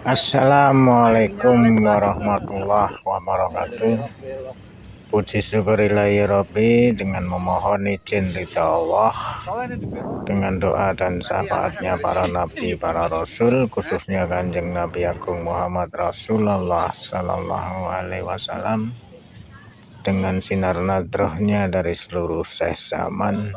Assalamualaikum warahmatullahi wabarakatuh. Puji syukurillahi Rabbi, dengan memohon izin ridha Allah, dengan doa dan syafaatnya para nabi, para rasul, khususnya Kanjeng Nabi Agung Muhammad Rasulullah Sallallahu Alaihi Wasallam, dengan sinar nadrohnya dari seluruh syekh zaman,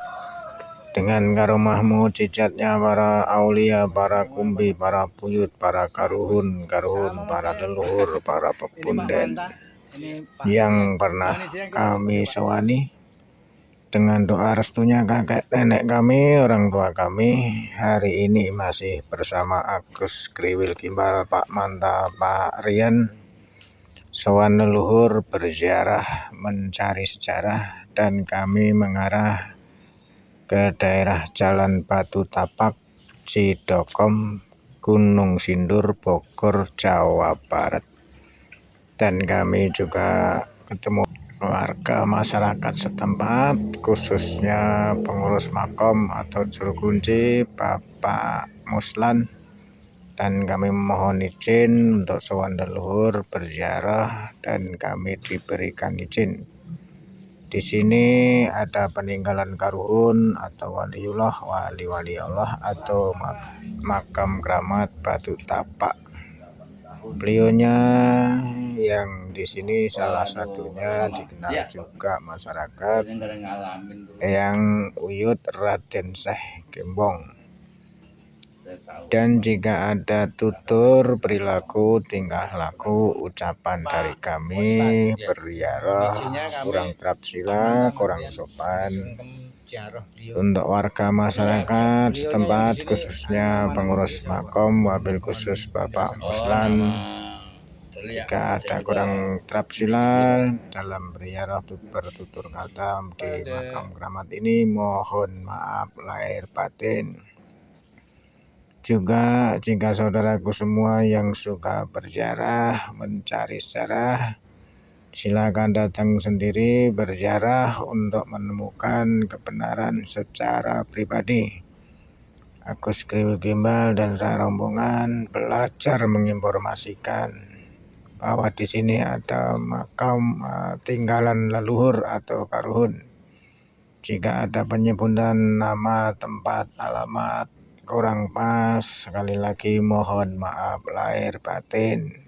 dengan karomah mujizatnya para aulia, para kumbi, para buyut, para karuhun, para leluhur, para pepunden yang pernah kami sewani, dengan doa restunya kakek nenek kami, orang tua kami, hari ini masih bersama Agus Kriwil Gimbal, Pak Manta, Pak Rian, sowan leluhur, berziarah, mencari sejarah, dan kami mengarah ke daerah Jalan Batu Tapak, Cidokom, Gunung Sindur, Bogor, Jawa Barat. Dan kami juga ketemu warga masyarakat setempat, khususnya pengurus makom atau juru kunci Bapak Muslan, dan kami memohon izin untuk sowan leluhur, berziarah, dan kami diberikan izin. Di sini ada peninggalan karuhun atau waliullah, wali Allah, atau makam keramat Batu Tapak. Beliaunya yang di sini salah satunya dikenal juga masyarakat Eyang Uyut Raden Syekh Gembong. Dan jika ada tutur perilaku, tingkah laku, ucapan dari kami berziarah kurang trapsila, kurang sopan untuk warga masyarakat setempat, khususnya pengurus makom, wabil khusus Bapak Muslan, jika ada kurang trapsila dalam berziarah bertutur kata di makam keramat ini, mohon maaf lahir batin. Juga jika saudaraku semua yang suka berziarah, mencari sejarah, silakan datang sendiri berziarah untuk menemukan kebenaran secara pribadi. Agus Kriwil Gimbal dan saya rombongan belajar menginformasikan bahwa di sini ada makam tinggalan leluhur atau karuhun. Jika ada penyebutan nama, tempat, alamat kurang pas, sekali lagi mohon maaf lahir batin.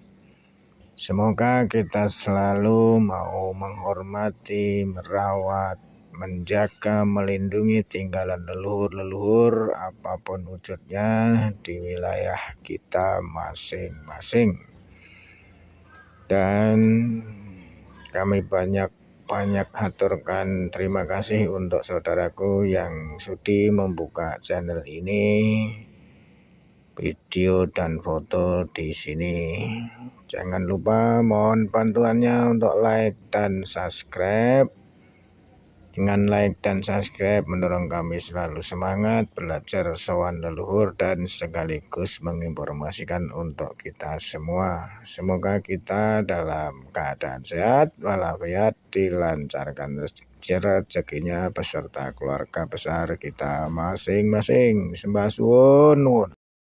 Semoga kita selalu mau menghormati, merawat, menjaga, melindungi tinggalan leluhur-leluhur apapun wujudnya di wilayah kita masing-masing. Dan kami banyak haturkan terima kasih untuk saudaraku yang sudi membuka channel ini, video dan foto di sini. Jangan lupa mohon bantuannya untuk like dan subscribe. Dengan like dan subscribe mendorong kami selalu semangat belajar sowan leluhur dan sekaligus menginformasikan untuk kita semua. Semoga kita dalam keadaan sehat walafiat, dilancarkan rezekinya beserta keluarga besar kita masing-masing. Sembah suwun.